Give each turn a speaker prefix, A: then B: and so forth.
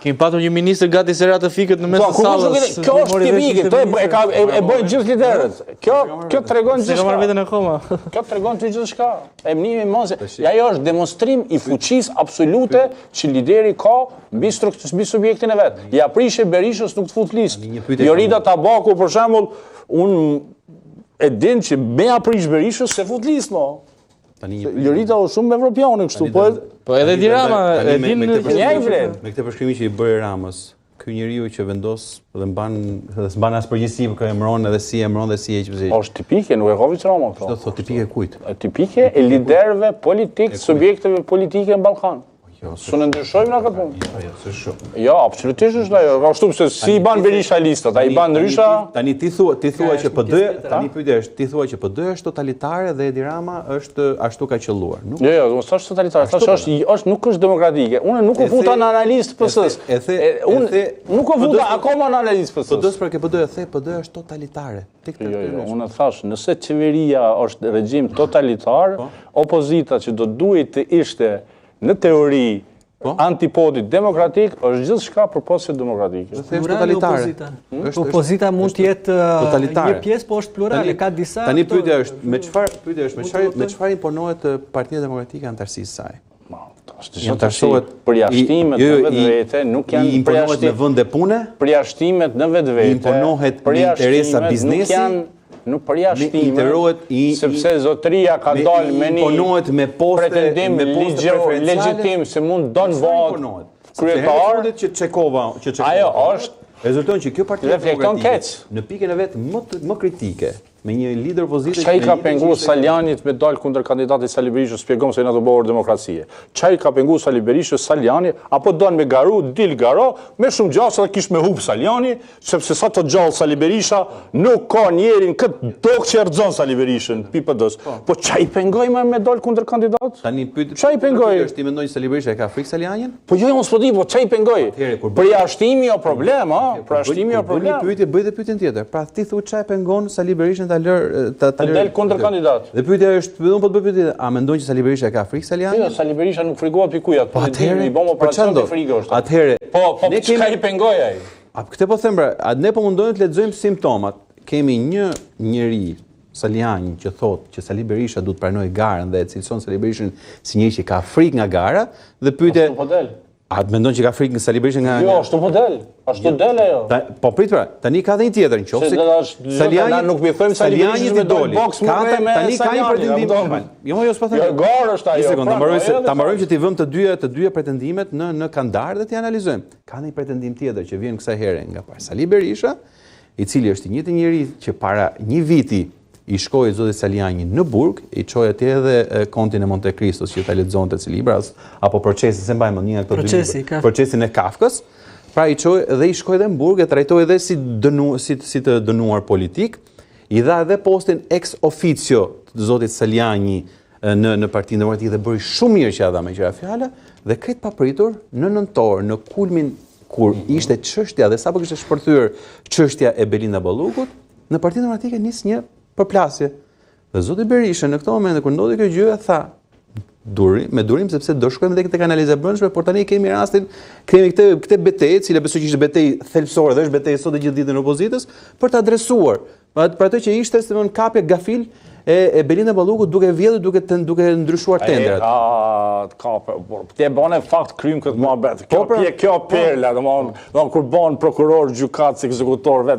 A: Kemi patur një ministër gati sera të fikët në mes të sallës.
B: Kjo është tipike, e bojnë gjithë liderët. Kjo tregon gjithçka.
A: Se ka marrë veten akoma.
B: Kjo tregon gjithçka. Emnimi mos. Ajo është demonstrim i fuqisë absolute që lideri ka mbi subjektin e vet. Ja prishë Berishës nuk të fut listë. Jorita Tabaku për shembull, unë e din që me ja prish Berishës se fut listë mo. Jorita o shumë evropiane kështu,
A: po edhe Edi Rama e din
C: me këtë përshkrimi që i bëri Ramës, ky njeriu që vendos dhe s'mban as përgjegjësi për kë emëron edhe si emëron dhe si heq.
B: Është tipike, nuk e ka veç Rama këto.
C: Çfarë thotë tipike kujt?
B: Tipike e liderëve politik, subjekteve politike në Ballkan. Së në ndryshojmë nga këtë punë.
C: Jo, s'është shumë.
B: Jo, absolutisht është ajo. Ka ashtu se si i ban Berisha listat, ai ban ndrysha.
C: Tani ti thua që PD, tani pyetja është, ti thua që PD është totalitare dhe Edi Rama është ashtu ka qelluar.
B: Jo, mos është totalitare, thashë nuk është demokratike. Unë nuk u futa në analizë të PS-s. Unë nuk u futa akoma në analizë të PS-s.
C: PD-s për PD e the, PD është totalitare.
B: Jo, unë thash, nëse qeveria është regjim totalitar, opozita që do duhet të ishte në teori antipodit demokratik është gjithçka përposë demokratike.
D: Opozita mund të jetë një pjesë, po është plurale, ka disa.
C: Tani pyetja është, me çfarë imponohet Partia Demokratike antarësisë saj?
B: Përjashtimet në vetvete nuk janë
C: imponohet në vende pune?
B: Përjashtimet në vetvete.
C: Imponohet në interesa biznesi?
B: Nuk përjashtime, sepse zotëria ka dalë me një pretendim legjitim se mund do në vot kryetar. Ajo është
C: rezulton që kjo Partia Demokratike në pikën e vet më kritike me një lider opozite
B: çai ka penguar Saljanit me dal kundër kandidatit Sali Berishës, shpjegom se na do bëhet demokracie. Çai ka penguar Sali Berishës Saljani apo don me garu, dil garo, me shumë gjasa kish me hub Saljani, sepse sa të gjallë Sali Berisha nuk ka njerin këtë tokë që rrezon Sali Berishën, PPD-s. Po çai pengoj me dal kundër kandidat?
C: Tani pyet.
B: Çai pengoj?
C: Ti mendon që Sali Berisha e ka frikë Saljanin?
B: Po jo, mos po di, po çai pengoj? Përjashtimi o problem, ha? Përjashtimi o problem.
C: Bëj pyetjen tjetër. Pra ti thu çai pengon Sali Berishën ta
B: del kundër kandidat.
C: Dhe pyetja është, unë po të bëj pyetje, a mendon që Sali Berisha e ka frikë Saljanin?
B: Jo, Sali Berisha nuk frikohet pikujat, po i bëm operacion të frikë është.
C: Atëherë,
B: po çka i pengoj ai?
C: Këtë po them, ne po mundojmë të lexojmë simptomat. Kemi një njeri Saljani që thotë që Sali Berisha duhet pranojë garën dhe e cilëson Sali Berishën si njëri që ka frikë nga gara dhe pyetje a mendon që ka frikë nga Sali Berisha nga
B: Jo, ashtu po del. Ashtu del ajo.
C: Po prit pra, tani ka dhe një tjetër nëse
B: Saljani nuk më thojmë Sali Berishën me doli.
C: Tani ka një pretendim. Jo, s'po them.
B: Jo, garë është ajo.
C: Një sekondë, ta mbarojmë që ti vëm të dyja pretendimet në kandar dhe ti analizojmë. Ka një pretendim tjetër që vjen kësaj here nga Sali Berisha, i cili është i njëjti njeri që para një viti i shkoi zoti Saljani në Burg, i çoi atje edhe Kontin e Monte Cristos që ta lexonte si libra apo procesin, se mbajmë një nga këto dy libra. Procesin e Kafkës. Pra i çoi dhe i shkoi edhe në Burg, e trajtoi edhe si të dënuar politik, i dha edhe postin ex officio të zotit Saljani në Partinë Demokratike dhe bëri shumë mirë që ja dha me qira fjala dhe krejt papritur në nëntor, në kulmin kur ishte çështja dhe sapo kishte shpërthyer çështja e Belinda Ballukut, në Partinë Demokratike nis një përplasje. Dhe zoti Berisha në këtë moment kur ndodhi kjo gjë tha me durim sepse do shkojmë edhe tek analiza e brendshme, por tani kemi rastin, kemi këtë betejë, e cila besoj që ishte betejë thelbësore dhe është betejë sot e gjithë ditën e opozitës për ta adresuar. Për ato që ishte se kapje gafil e Belinda Ballukut duke vjedhur duke ndryshuar tendrat.
B: Ti e bën fakt krym këtë mohabet. Kjo perla, domethënë kur bën prokuror, gjykat, ekzekutor vet.